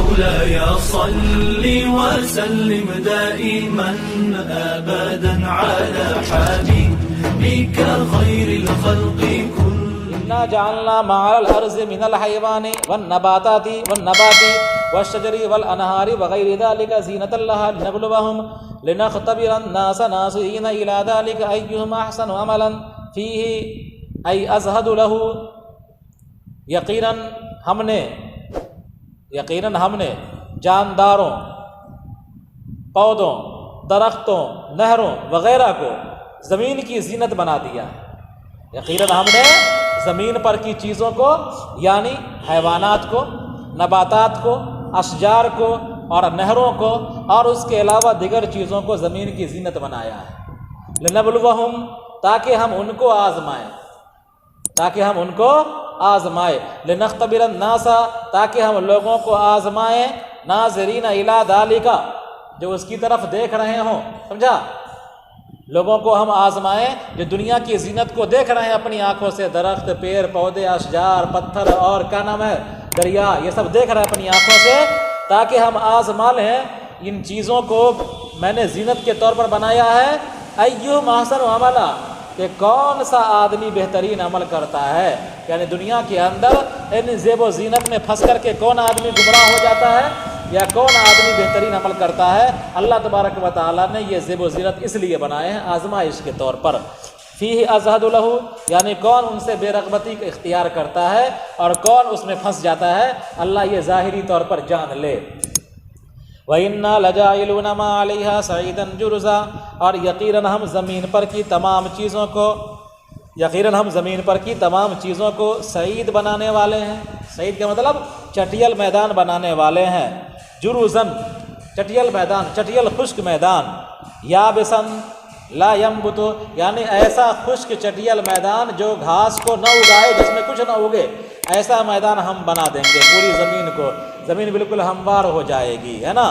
مولاي صل وسلم دائما أبدا على حبيبك خير الخلق إنا جعلنا مع الأرض من الحيوان والنبات والشجر والأنهار وغير ذلك زينة لها لنبلوهم لنختبر الناس ناظرين إلى ذلك أيهم أحسن عملا فيه أي أزهد له یقیناً ہم نے جانداروں، پودوں، درختوں، نہروں وغیرہ کو زمین کی زینت بنا دیا ہے۔ یقیناً ہم نے زمین پر کی چیزوں کو یعنی حیوانات کو، نباتات کو، اشجار کو اور نہروں کو اور اس کے علاوہ دیگر چیزوں کو زمین کی زینت بنایا ہے۔ لنبلوہم تاکہ ہم ان کو آزمائیں، لنختبر الناس تاکہ ہم لوگوں کو آزمائیں، ناظرین الی ذالک جو اس کی طرف دیکھ رہے ہوں، سمجھا؟ لوگوں کو ہم آزمائیں جو دنیا کی زینت کو دیکھ رہے ہیں اپنی آنکھوں سے، درخت، پیڑ پودے، اشجار، پتھر اور کیا نام ہے دریا، یہ سب دیکھ رہے ہیں اپنی آنکھوں سے، تاکہ ہم آزما لیں ان چیزوں کو میں نے زینت کے طور پر بنایا ہے۔ ایہم احسن عملا کہ کون سا آدمی بہترین عمل کرتا ہے، یعنی دنیا کے اندر ان زیب و زینت میں پھنس کر کے کون آدمی گمراہ ہو جاتا ہے یا کون آدمی بہترین عمل کرتا ہے۔ اللہ تبارک و تعالیٰ نے یہ زیب و زینت اس لیے بنائے ہیں آزمائش کے طور پر۔ فیہ ازہد لہ یعنی کون ان سے بے رغبتی اختیار کرتا ہے اور کون اس میں پھنس جاتا ہے، اللہ یہ ظاہری طور پر جان لے۔ وَإِنَّا لَجَاعِلُونَ مَا عَلَيْهَا صَعِيدًا جُرُزًا اور یقیناً ہم زمین پر کی تمام چیزوں کو سعید بنانے والے ہیں۔ سعید کا مطلب چٹیل میدان بنانے والے ہیں۔ جُرُزًا چٹیل میدان، چٹیل خشک میدان، یابسًا لا ينبت یعنی ایسا خشک چٹیل میدان جو گھاس کو نہ اگائے، جس میں کچھ نہ اگے، ایسا میدان ہم بنا دیں گے پوری زمین کو، زمین بالکل ہموار ہو جائے گی، ہے نا۔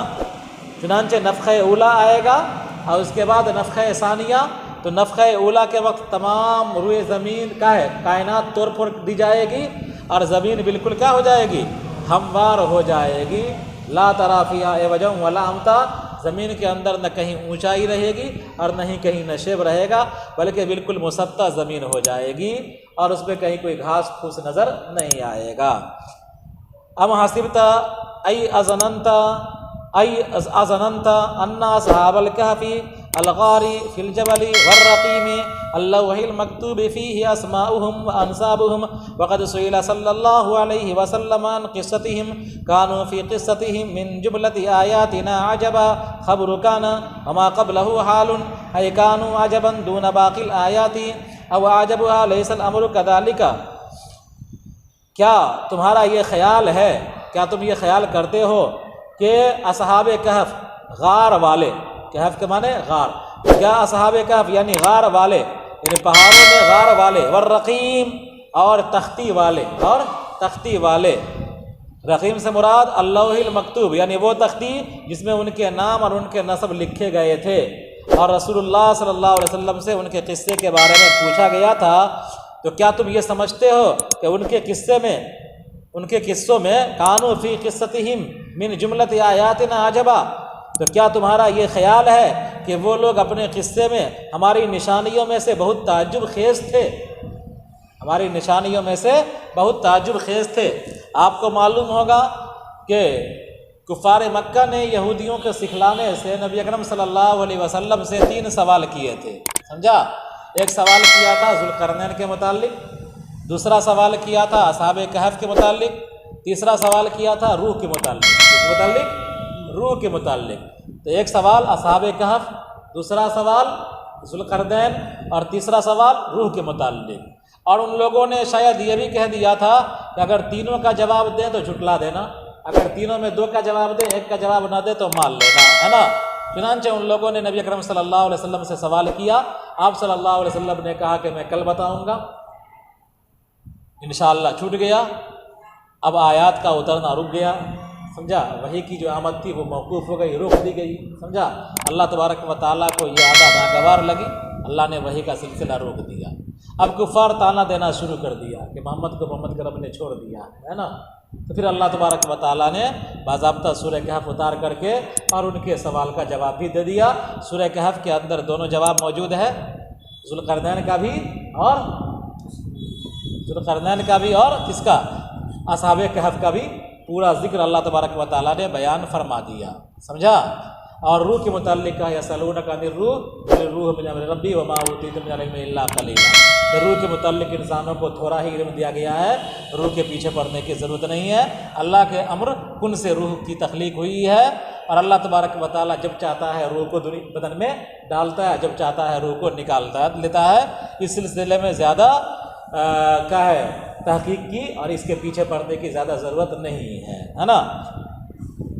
چنانچہ نفخہ اولا آئے گا اور اس کے بعد نفخہ ثانیہ، تو نفخہ اولا کے وقت تمام روئے زمین کا ہے کائنات توڑ پھوڑ دی جائے گی اور زمین بالکل کیا ہو جائے گی، ہموار ہو جائے گی۔ لا تری فیہا عوجا ولا امتا زمین کے اندر نہ کہیں اونچائی رہے گی اور نہ ہی کہیں نشیب رہے گا، بلکہ بالکل مسطح زمین ہو جائے گی اور اس پہ کہیں کوئی گھاس پھوس نظر نہیں آئے گا۔ ام حسبت ای اظننت ان اصحاب الکہف الغار فی الجبل والرقیم اللوح المکتوب فیہ اسماؤہم وانسابہم وقد سئل صلی اللہ علیہ وسلم عن قصتہم کانوا فی قصتہم من جملۃ آیاتنا عجبا خبر کان وما قبلہ حال ای کانوا عجبا دون باقی الآیات او عجبها لیس الامر کذالک کیا تمہارا یہ خیال ہے، کیا تم یہ خیال کرتے ہو کہ اصحاب کہف غار والے، کہف کے معنی غار، کیا اصحاب کہف یعنی غار والے یعنی پہاڑوں میں غار والے، والرقیم اور تختی والے، رقیم سے مراد اللوح المکتوب یعنی وہ تختی جس میں ان کے نام اور ان کے نسب لکھے گئے تھے، اور رسول اللہ صلی اللہ علیہ وسلم سے ان کے قصے کے بارے میں پوچھا گیا تھا، تو کیا تم یہ سمجھتے ہو کہ ان کے قصوں میں کانوا فی قصتہم من جملۃ آیاتنا عجبا، تو کیا تمہارا یہ خیال ہے کہ وہ لوگ اپنے قصے میں ہماری نشانیوں میں سے بہت تعجب خیز تھے؟ آپ کو معلوم ہوگا کہ کفار مکہ نے یہودیوں کے سکھلانے سے نبی اکرم صلی اللہ علیہ وسلم سے 3 سوال کیے تھے، سمجھا؟ ایک سوال کیا تھا ذوالقرنین کے متعلق، دوسرا سوال کیا تھا اصحاب کہف کے متعلق، تیسرا سوال کیا تھا روح کے متعلق۔ تو ایک سوال اصحاب کہف، دوسرا سوال ذوالقرنین اور تیسرا سوال روح کے متعلق، اور ان لوگوں نے شاید یہ بھی کہہ دیا تھا کہ اگر تینوں کا جواب دیں تو جھٹلا دینا، اگر تینوں میں 2 کا جواب دیں 1 کا جواب نہ دے تو مان لینا، ہے نا۔ چنانچہ ان لوگوں نے نبی اکرم صلی اللہ علیہ وسلم سے سوال کیا، آپ صلی اللہ علیہ وسلم نے کہا کہ میں کل بتاؤں گا، انشاءاللہ چھوٹ گیا۔ اب آیات کا اترنا رک گیا، سمجھا؟ وحی کی جو آمد تھی وہ موقوف ہو گئی، روک دی گئی، سمجھا؟ اللہ تبارک و تعالیٰ کو یہ عادت ناگوار لگی، اللہ نے وحی کا سلسلہ روک دیا۔ اب کفار تانا دینا شروع کر دیا کہ محمد کو محمد کا رب نے چھوڑ دیا ہے نا۔ تو پھر اللہ تبارک و تعالیٰ نے باضابطہ سورہ کہف اتار کر کے اور ان کے سوال کا جواب بھی دے دیا۔ سورہ کہف کے اندر دونوں جواب موجود ہے، ذوالقرنین کا بھی اور کس کا، اصحاب کہف کا بھی پورا ذکر اللہ تبارک و تعالیٰ نے بیان فرما دیا، سمجھا۔ اور روح کے متعلق کہا یسألونک عن الروح قل الروح من امر ربی وما اوتیتم من العلم الا قلیلا، کہ روح کے متعلق انسانوں کو تھوڑا ہی علم دیا گیا ہے، روح کے پیچھے پڑنے کی ضرورت نہیں ہے۔ اللہ کے امر کن سے روح کی تخلیق ہوئی ہے، اور اللہ تبارک و تعالیٰ جب چاہتا ہے روح کو بدن میں ڈالتا ہے، جب چاہتا ہے روح کو نکالتا لیتا ہے۔ اس سلسلے میں زیادہ کیا ہے تحقیق کی اور اس کے پیچھے پڑنے کی زیادہ ضرورت نہیں ہے نا۔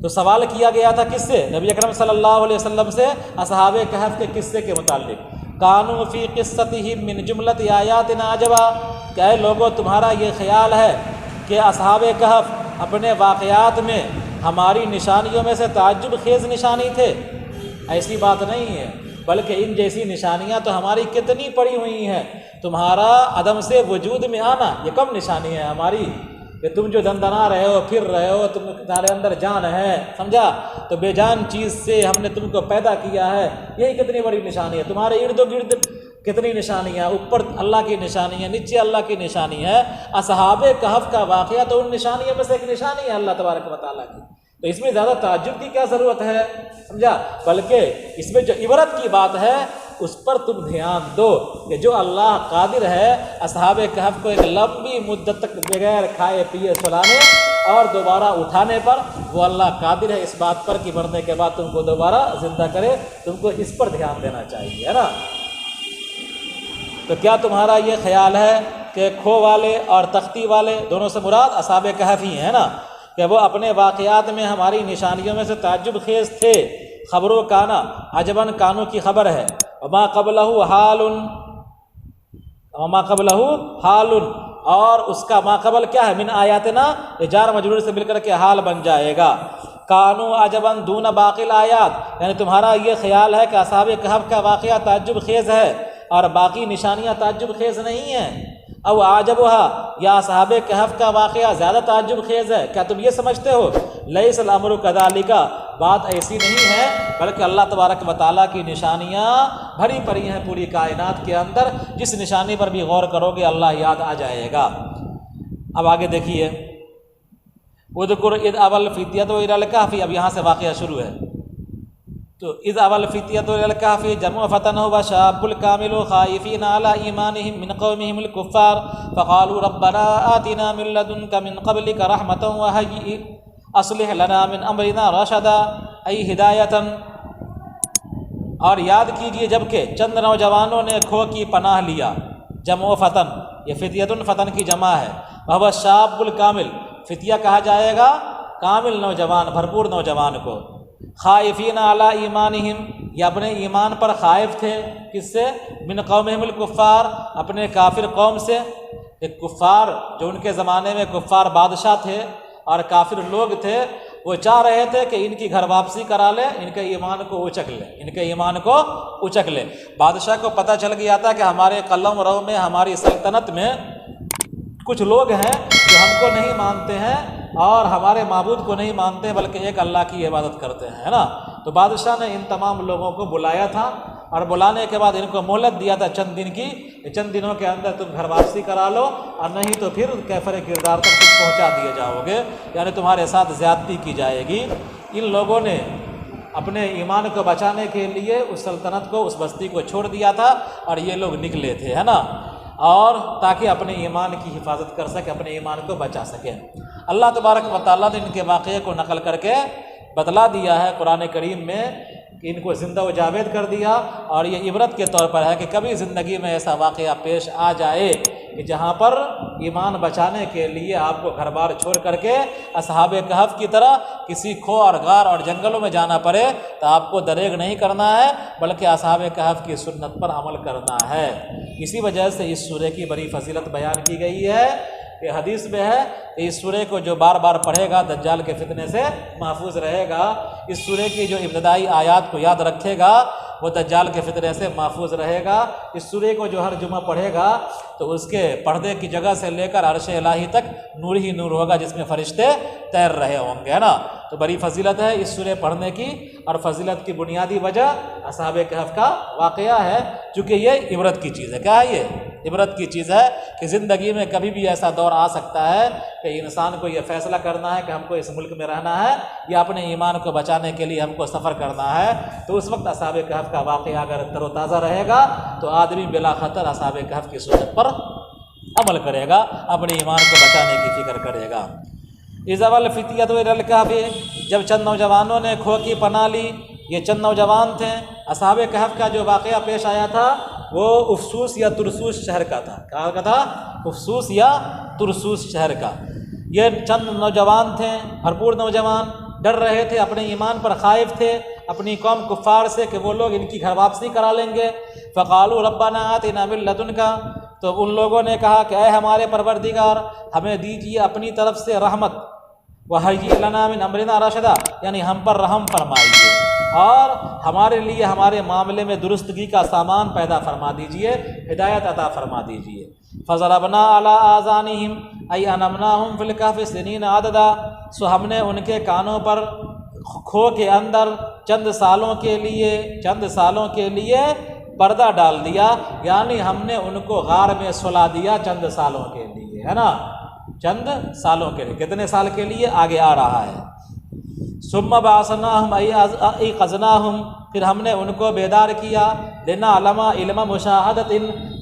تو سوال کیا گیا تھا کس سے؟ نبی اکرم صلی اللہ علیہ وسلم سے اصحاب کہف کے قصے کے متعلق۔ کانوا فی قصتہم من جملۃ آیات عجبا، کہ اے لوگوں تمہارا یہ خیال ہے کہ اصحاب کہف اپنے واقعات میں ہماری نشانیوں میں سے تعجب خیز نشانی تھے؟ ایسی بات نہیں ہے، بلکہ ان جیسی نشانیاں تو ہماری کتنی پڑی ہوئی ہیں۔ تمہارا عدم سے وجود میں آنا یہ کم نشانی ہے ہماری، کہ تم جو دندنا رہے ہو، پھر رہے ہو، تمہارے اندر جان ہے، سمجھا، تو بے جان چیز سے ہم نے تم کو پیدا کیا ہے، یہی کتنی بڑی نشانی ہے۔ تمہارے ارد گرد کتنی نشانیاں، اوپر اللہ کی نشانی ہے، نیچے اللہ کی نشانی ہے۔ اصحاب کہف کا واقعہ تو ان نشانیوں میں سے ایک نشانی ہے اللہ تبارک و تعالیٰ کی، تو اس میں زیادہ تعجب کی کیا ضرورت ہے، سمجھا، بلکہ اس میں جو عبرت کی بات ہے اس پر تم دھیان دو کہ جو اللہ قادر ہے اصحاب کہف کو ایک لمبی مدت تک بغیر کھائے پیے سلانے اور دوبارہ اٹھانے پر، وہ اللہ قادر ہے اس بات پر کہ مرنے کے بعد تم کو دوبارہ زندہ کرے۔ تم کو اس پر دھیان دینا چاہیے، ہے نا۔ تو کیا تمہارا یہ خیال ہے کہ کھو والے اور تختی والے دونوں سے مراد اصحاب کہف ہی ہیں نا، کہ وہ اپنے واقعات میں ہماری نشانیوں میں سے تعجب خیز تھے؟ خبرو کانا عجباً، کانو کی خبر ہے، وما قبلہ حال، اور اس کا ما قبل کیا ہے، من آیاتنا، یہ جار مجرور سے مل کر کے حال بن جائے گا۔ کانو عجباً دون باقی الآیات، یعنی تمہارا یہ خیال ہے کہ اصحاب کہف کا واقعہ تعجب خیز ہے اور باقی نشانیاں تعجب خیز نہیں ہیں۔ او عجبها، یا اصحاب کہف کا واقعہ زیادہ تعجب خیز ہے، کیا تم یہ سمجھتے ہو؟ لیس الامر کذالک، بات ایسی نہیں ہے، بلکہ اللہ تبارک و تعالیٰ کی نشانیاں بھری پڑی ہیں پوری کائنات کے اندر، جس نشانی پر بھی غور کرو گے اللہ یاد آ جائے گا۔ اب آگے دیکھیے، اذکر اذ اوی الفتیۃ الی الکہف، اب یہاں سے واقعہ شروع ہے۔ تو اذ اوی الفتیۃ الی الکہف جمع فتن وشاب الکامل خائفین علی ایمانہم من قومہم الکفار فقالوا ربنا آتنا من لدنک من قبلک رحمۃ وہیئ اصلح لنا من امرنا رشدا، ای ہدایتاً، اور یاد کیجیے جبکہ چند نوجوانوں نے کھو کی پناہ لیا، جمع فتن، یہ فتیۃ فتن کی جمع ہے، وہو شاب الکامل، فتیہ کہا جائے گا کامل نوجوان، بھرپور نوجوان کو، خائفین علی ایمانہم، یہ اپنے ایمان پر خائف تھے، کس سے؟ من قومہم الکفار، اپنے کافر قوم سے۔ ایک کفار جو ان کے زمانے میں کفار بادشاہ تھے اور کافر لوگ تھے، وہ چاہ رہے تھے کہ ان کی گھر واپسی کرا لے، ان کے ایمان کو اچک لے، ان کے ایمان کو اچک لے۔ بادشاہ کو پتہ چل گیا تھا کہ ہمارے قلم رو میں، ہماری سلطنت میں کچھ لوگ ہیں جو ہم کو نہیں مانتے ہیں اور ہمارے معبود کو نہیں مانتے بلکہ ایک اللہ کی عبادت کرتے ہیں، ہے نا۔ تو بادشاہ نے ان تمام لوگوں کو بلایا تھا اور بلانے کے بعد ان کو مہلت دیا تھا چند دن کی، چند دنوں کے اندر تم گھر واپسی کرا لو اور نہیں تو پھر کیفر کردار تک تم پہنچا دیے جاؤ گے، یعنی تمہارے ساتھ زیادتی کی جائے گی۔ ان لوگوں نے اپنے ایمان کو بچانے کے لیے اس سلطنت کو، اس بستی کو چھوڑ دیا تھا اور یہ لوگ نکلے تھے، ہے نا، اور تاکہ اپنے ایمان کی حفاظت کر سکے، اپنے ایمان کو بچا سکے۔ اللہ تبارک و تعالیٰ نے ان کے واقعے کو نقل کر کے بتلا دیا ہے قرآن کریم میں کہ ان کو زندہ و جاوید کر دیا، اور یہ عبرت کے طور پر ہے کہ کبھی زندگی میں ایسا واقعہ پیش آ جائے کہ جہاں پر ایمان بچانے کے لیے آپ کو گھر بار چھوڑ کر کے اصحاب کہف کی طرح کسی کھو اور غار اور جنگلوں میں جانا پڑے، تو آپ کو دریغ نہیں کرنا ہے بلکہ اصحاب کہف کی سنت پر عمل کرنا ہے۔ اسی وجہ سے اس سورہ کی بڑی فضیلت بیان کی گئی ہے کہ حدیث میں ہے کہ اس سورہ کو جو بار بار پڑھے گا دجال کے فتنے سے محفوظ رہے گا۔ اس سورہ کی جو ابتدائی آیات کو یاد رکھے گا وہ دجال کے فتنے سے محفوظ رہے گا۔ اس سورے کو جو ہر جمعہ پڑھے گا تو اس کے پردے کی جگہ سے لے کر عرش الہی تک نور ہی نور ہوگا، جس میں فرشتے تیر رہے ہوں گے، ہے نا۔ تو بڑی فضیلت ہے اس سورے پڑھنے کی، اور فضیلت کی بنیادی وجہ اصحاب کہف کا واقعہ ہے، چونکہ یہ عبرت کی چیز ہے۔ کیا ہے یہ؟ عبرت کی چیز ہے کہ زندگی میں کبھی بھی ایسا دور آ سکتا ہے کہ انسان کو یہ فیصلہ کرنا ہے کہ ہم کو اس ملک میں رہنا ہے یا اپنے ایمان کو بچانے کے لیے ہم کو سفر کرنا ہے۔ تو اس وقت اصحاب کہف کا واقعہ اگر تر و تازہ رہے گا تو آدمی بلا خطر اصحاب کہف کی سنت پر عمل کرے گا، اپنے ایمان کو بچانے کی فکر کرے گا۔ اذا الفتیۃ الی الکہف، جب چند نوجوانوں نے کھو کی پناہ لی، یہ چند نوجوان تھے۔ اصحاب کہف کا جو واقعہ پیش آیا تھا وہ افسوس یا ترسوس شہر کا تھا۔ کہاں کا تھا؟ افسوس یا ترسوس شہر کا۔ یہ چند نوجوان تھے، بھرپور نوجوان، ڈر رہے تھے، اپنے ایمان پر خائف تھے اپنی قوم کفار سے کہ وہ لوگ ان کی گھر واپسی کرا لیں گے۔ فقالوا ربنا آتنا من لدنک، تو ان لوگوں نے کہا کہ اے ہمارے پروردگار ہمیں دیجیے اپنی طرف سے رحمت، وَهَيِّئْ لَنَا مِنْ أَمْرِنَا رَشَدًا، یعنی ہم پر رحم فرمائیے اور ہمارے لیے ہمارے معاملے میں درستگی کا سامان پیدا فرما دیجیے، ہدایت عطا فرما دیجیے۔ فَضَرَبْنَا عَلَىٰ آذَانِهِمْ أَيْ أَنَمْنَاهُمْ فِي الْكَهْفِ سِنِينَ عَدَدًا، سو ہم نے ان کے کانوں پر کھو کے اندر چند سالوں کے لیے پردہ ڈال دیا، یعنی ہم نے ان کو غار میں سلا دیا چند سالوں کے لیے، ہے نا، چند سالوں کے لیے۔ کتنے سال کے لیے؟ آگے آ رہا ہے۔ ثم بعثناہم ایقظناہم، پھر ہم نے ان کو بیدار کیا، لنعلم علم مشاہدۃ،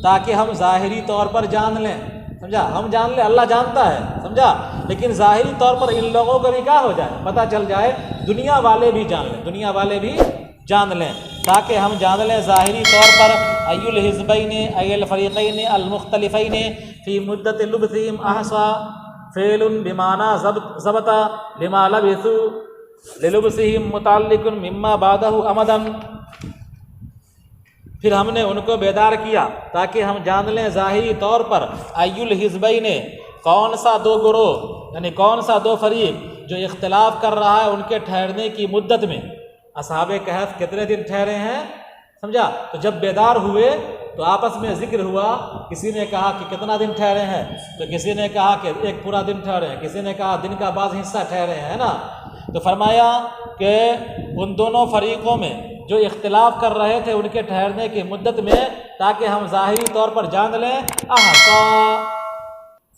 تاکہ ہم ظاہری طور پر جان لیں، سمجھا، ہم جان لیں، اللہ جانتا ہے، سمجھا، لیکن ظاہری طور پر ان لوگوں کو بھی کیا ہو جائے، پتہ چل جائے، دنیا والے بھی جان لیں، دنیا والے بھی جان لیں، تاکہ ہم جان لیں ظاہری طور پر ای الحزبین ای الفریقین المختلفین فی مدت لبثہم احصا، فعل بمعنی ضبط لما لبثوا للبثہم متعلق مما بعدہ امدا۔ پھر ہم نے ان کو بیدار کیا تاکہ ہم جان لیں ظاہری طور پر ای الحزبین، کون سا دو گروہ، یعنی کون سا دو فریق جو اختلاف کر رہا ہے ان کے ٹھہرنے کی مدت میں۔ اصحاب کہف کتنے دن ٹھہرے ہیں، سمجھا، تو جب بیدار ہوئے تو آپس میں ذکر ہوا، کسی نے کہا کہ کتنا دن ٹھہرے ہیں، تو کسی نے کہا کہ ایک پورا دن ٹھہرے ہیں، کسی نے کہا دن کا بعض حصہ ٹھہرے ہیں نا۔ تو فرمایا کہ ان دونوں فریقوں میں جو اختلاف کر رہے تھے ان کے ٹھہرنے کی مدت میں، تاکہ ہم ظاہری طور پر جان لیں، احصا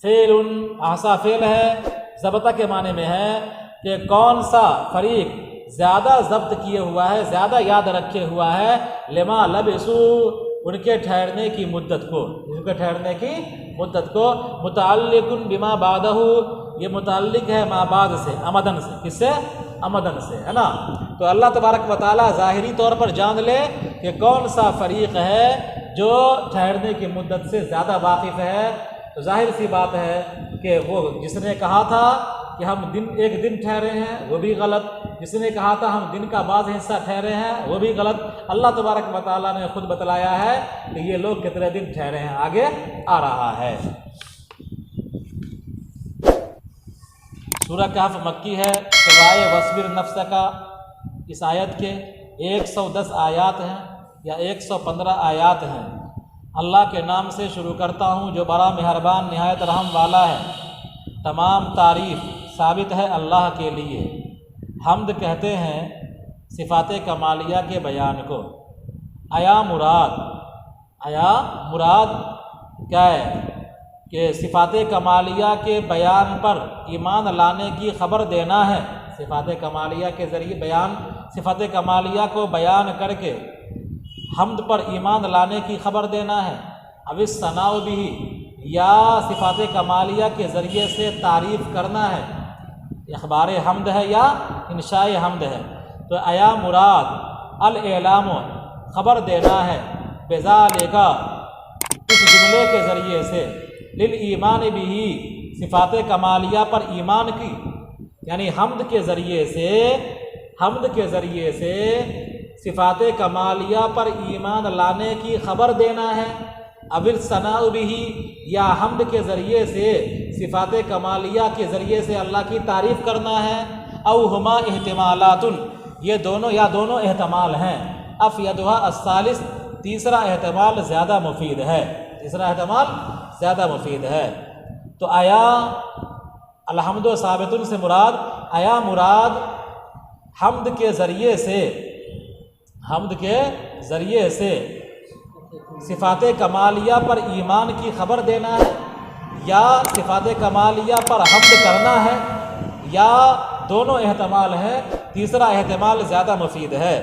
فعل، احصا فعل ہے، ضبطہ کے معنی میں ہے کہ کون سا فریق زیادہ ضبط کیے ہوا ہے، زیادہ یاد رکھے ہوا ہے، لما لبثوا، ان کے ٹھہرنے کی مدت کو، ان کے ٹھہرنے کی مدت کو، متعلق بما بعدہ، یہ متعلق ہے ما بعد سے، امدن سے، کس سے؟ امدن سے، ہے نا۔ تو اللہ تبارک و تعالیٰ ظاہری طور پر جان لے کہ کون سا فریق ہے جو ٹھہرنے کی مدت سے زیادہ واقف ہے، تو ظاہر سی بات ہے کہ وہ جس نے کہا تھا کہ ہم ایک دن ٹھہرے ہیں وہ بھی غلط، جس نے کہا تھا ہم دن کا بعض حصہ ٹھہرے ہیں وہ بھی غلط۔ اللہ تبارک و تعالیٰ نے خود بتلایا ہے کہ یہ لوگ کتنے دن ٹھہرے ہیں، آگے آ رہا ہے۔ سورہ کہف مکی ہے، سوائے وصبر نفس کا، اس آیت کے 110 آیات ہیں یا 115 آیات ہیں۔ اللہ کے نام سے شروع کرتا ہوں جو بڑا مہربان نہایت رحم والا ہے۔ تمام تعریف ثابت ہے اللہ کے لیے، حمد کہتے ہیں صفات کمالیہ کے بیان کو۔ آیا مراد کیا ہے کہ صفات کمالیہ کے بیان پر ایمان لانے کی خبر دینا ہے، صفات کمالیہ کے ذریعے صفات کمالیہ کو بیان کر کے حمد پر ایمان لانے کی خبر دینا ہے۔ اب اس ثناء بھی، یا صفات کمالیہ کے ذریعے سے تعریف کرنا ہے، اخبار حمد ہے یا انشاء حمد ہے۔ تو آیا مراد الاعلام، خبر دینا ہے، بذالک، اس جملے کے ذریعے سے، للایمان بھی، صفات کمالیہ پر ایمان کی، یعنی حمد کے ذریعے سے صفات کمالیہ پر ایمان لانے کی خبر دینا ہے۔ اب الثناء بھی، یا حمد کے ذریعے سے صفات کمالیہ کے ذریعے سے اللہ کی تعریف کرنا ہے۔ او ہما احتمالات، یہ دونوں احتمال ہیں، افیدھا الثالث، تیسرا احتمال زیادہ مفید ہے، تیسرا احتمال زیادہ مفید ہے۔ تو آیا الحمد و ثابت سے مراد، آیا مراد حمد کے ذریعے سے، حمد کے ذریعے سے صفات کمالیہ پر ایمان کی خبر دینا ہے، یا صفات کمالیہ پر حمد کرنا ہے، یا دونوں احتمال ہے؟ تیسرا احتمال زیادہ مفید ہے۔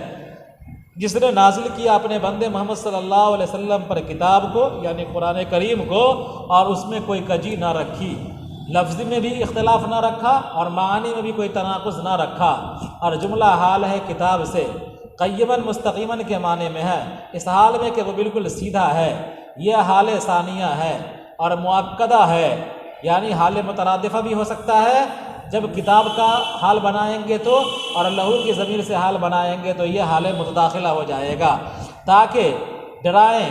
جس نے نازل کیا اپنے بندے محمد صلی اللہ علیہ وسلم پر کتاب کو، یعنی قرآن کریم کو، اور اس میں کوئی کجی نہ رکھی، لفظ میں بھی اختلاف نہ رکھا اور معانی میں بھی کوئی تناقض نہ رکھا، اور جملہ حال ہے کتاب سے، قیماً مستقیماً کے معنی میں ہے، اس حال میں کہ وہ بالکل سیدھا ہے، یہ حال ثانیہ ہے اور مؤکدہ ہے، یعنی حال مترادفہ بھی ہو سکتا ہے جب کتاب کا حال بنائیں گے تو، اور لہو کی ضمیر سے حال بنائیں گے تو یہ حال متداخلہ ہو جائے گا، تاکہ ڈرائیں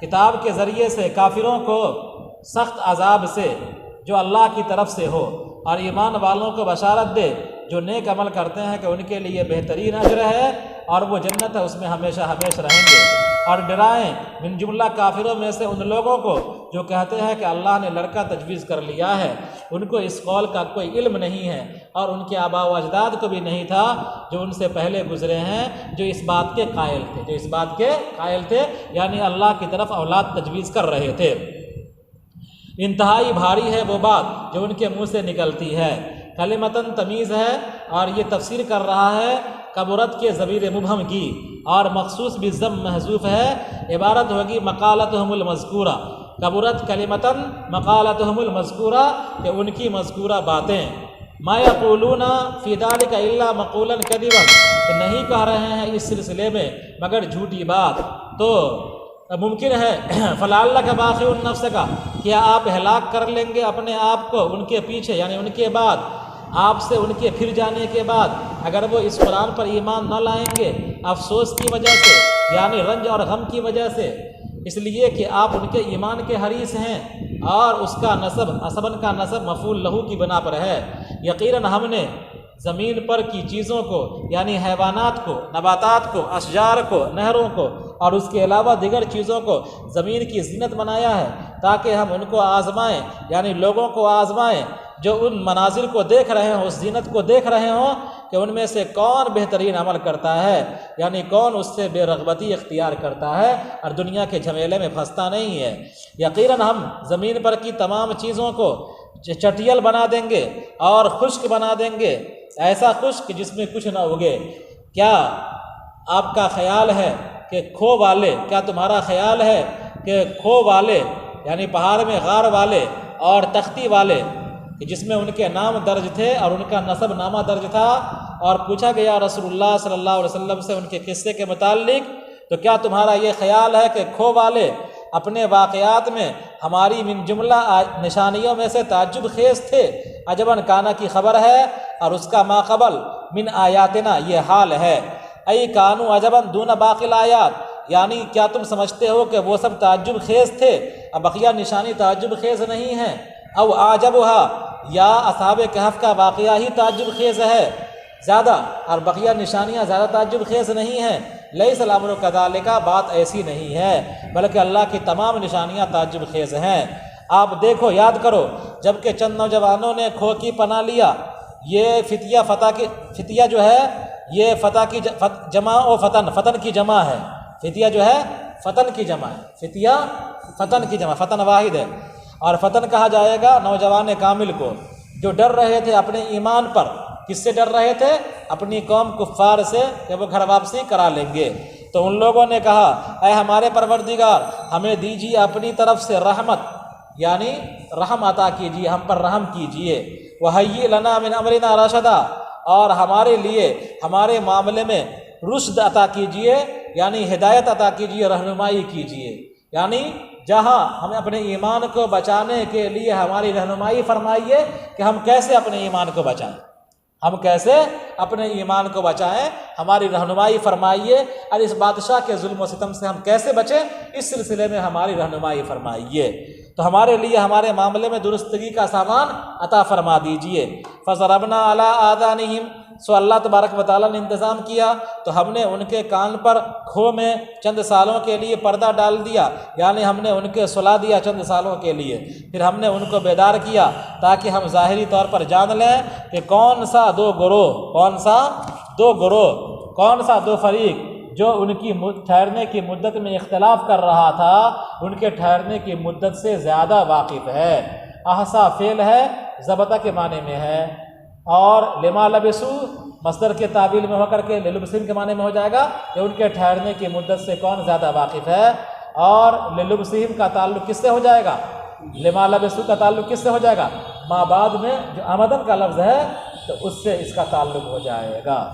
کتاب کے ذریعے سے کافروں کو سخت عذاب سے جو اللہ کی طرف سے ہو، اور ایمان والوں کو بشارت دے جو نیک عمل کرتے ہیں کہ ان کے لیے بہترین اجر ہے اور وہ جنت ہے، اس میں ہمیشہ ہمیشہ رہیں گے، اور ڈرائیں من جملہ کافروں میں سے ان لوگوں کو جو کہتے ہیں کہ اللہ نے لڑکا تجویز کر لیا ہے، ان کو اس قول کا کوئی علم نہیں ہے اور ان کے آباء و اجداد کو بھی نہیں تھا جو ان سے پہلے گزرے ہیں، جو اس بات کے قائل تھے، جو اس بات کے قائل تھے، یعنی اللہ کی طرف اولاد تجویز کر رہے تھے۔ انتہائی بھاری ہے وہ بات جو ان کے منہ سے نکلتی ہے، کلمتاً تمیز ہے، اور یہ تفسیر کر رہا ہے کبرت کے ضمیر مبہم کی، اور مخصوص بالضم محذوف ہے، عبارت ہوگی مقالتہم المذکورہ، کبرت کلمتاً مقالتہم المذکورہ، کہ ان کی مذکورہ باتیں، ما یقولون فی ذلک الا مقولا کذبا، کہ نہیں کہہ رہے ہیں اس سلسلے میں مگر جھوٹی بات، تو ممکن ہے فلعلک باخع نفسک، کیا آپ ہلاک کر لیں گے اپنے آپ کو ان کے پیچھے، یعنی ان کے بعد، آپ سے ان کے پھر جانے کے بعد، اگر وہ اس قرآن پر ایمان نہ لائیں گے افسوس کی وجہ سے، یعنی رنج اور غم کی وجہ سے، اس لیے کہ آپ ان کے ایمان کے حریص ہیں، اور اس کا نسب، عصباً کا نسب مفعول لہو کی بنا پر ہے۔ یقیناً ہم نے زمین پر کی چیزوں کو، یعنی حیوانات کو، نباتات کو، اشجار کو، نہروں کو، اور اس کے علاوہ دیگر چیزوں کو زمین کی زینت بنایا ہے، تاکہ ہم ان کو آزمائیں، یعنی لوگوں کو آزمائیں جو ان مناظر کو دیکھ رہے ہوں، اس زینت کو دیکھ رہے ہوں کہ ان میں سے کون بہترین عمل کرتا ہے، یعنی کون اس سے بے رغبتی اختیار کرتا ہے اور دنیا کے جھمیلے میں پھنستا نہیں ہے۔ یقیناً ہم زمین پر کی تمام چیزوں کو چٹیل بنا دیں گے اور خشک بنا دیں گے، ایسا خشک جس میں کچھ نہ اگے۔ کیا آپ کا خیال ہے کہ کھو والے، کیا تمہارا خیال ہے کہ کھو والے، یعنی پہاڑ میں غار والے اور تختی والے، کہ جس میں ان کے نام درج تھے اور ان کا نسب نامہ درج تھا، اور پوچھا گیا رسول اللہ صلی اللہ علیہ وسلم سے ان کے قصے کے متعلق، تو کیا تمہارا یہ خیال ہے کہ کھو والے اپنے واقعات میں ہماری من جملہ نشانیوں میں سے تعجب خیز تھے؟ عجباً کانا کی خبر ہے، اور اس کا ما قبل من آیاتنا یہ حال ہے، ای کانو عجباً دون باقی الآیات، یعنی کیا تم سمجھتے ہو کہ وہ سب تعجب خیز تھے، اب بقیہ نشانی تعجب خیز نہیں ہیں؟ او اعجبھا، یا اصحاب کہف کا واقعہ ہی تعجب خیز ہے زیادہ اور بقیہ نشانیاں زیادہ تعجب خیز نہیں ہیں؟ لیس الامر کذالک، بات ایسی نہیں ہے، بلکہ اللہ کی تمام نشانیاں تعجب خیز ہیں۔ آپ دیکھو، یاد کرو، جب کہ چند نوجوانوں نے کھو کی پناہ لیا، یہ فتیہ جو ہے یہ فتح کی جمع و فتن کی جمع ہے، فتیہ جو ہے فتن کی جمع ہے، فتیہ فتن کی جمع، فتن واحد ہے، اور فتن کہا جائے گا نوجوان کامل کو جو ڈر رہے تھے اپنے ایمان پر۔ کس سے ڈر رہے تھے؟ اپنی قوم کفار سے کہ وہ گھر واپسی کرا لیں گے۔ تو ان لوگوں نے کہا اے ہمارے پروردگار، ہمیں دیجیے اپنی طرف سے رحمت، یعنی رحم عطا کیجیے، ہم پر رحم کیجیے، وَهَيِّئْ لَنَا مِنْ أَمْرِنَا رَشَدًا، اور ہمارے لیے ہمارے معاملے میں رشد عطا کیجیے، یعنی ہدایت عطا کیجیے، رہنمائی کیجیے، یعنی جہاں ہمیں اپنے ایمان کو بچانے کے لیے ہماری رہنمائی فرمائیے کہ ہم کیسے اپنے ایمان کو بچائیں، ہم کیسے اپنے ایمان کو بچائیں، ہماری رہنمائی فرمائیے، اور اس بادشاہ کے ظلم و ستم سے ہم کیسے بچیں، اس سلسلے میں ہماری رہنمائی فرمائیے، تو ہمارے لیے ہمارے معاملے میں درستگی کا سامان عطا فرما دیجئے۔ فَضَرَبْنَا عَلَىٰ آذَانِهِمْ سو اللہ تبارک و تعالیٰ نے انتظام کیا تو ہم نے ان کے کان پر کھو میں چند سالوں کے لیے پردہ ڈال دیا، یعنی ہم نے ان کے سلا دیا چند سالوں کے لیے، پھر ہم نے ان کو بیدار کیا تاکہ ہم ظاہری طور پر جان لیں کہ کون سا دو گروہ، کون سا دو فریق جو ان کی ٹھہرنے کی مدت میں اختلاف کر رہا تھا ان کے ٹھہرنے کی مدت سے زیادہ واقف ہے۔ احصا فعل ہے، ضبط کے معنی میں ہے، اور لما لبسو مصدر کے تعبیل میں ہو کر کے للبسہم کے معنی میں ہو جائے گا کہ ان کے ٹھہرنے کی مدت سے کون زیادہ واقف ہے، اور للبسہم کا تعلق کس سے ہو جائے گا، لما لبسو کا تعلق کس سے ہو جائے گا، ما بعد میں جو آمدن کا لفظ ہے تو اس سے اس کا تعلق ہو جائے گا۔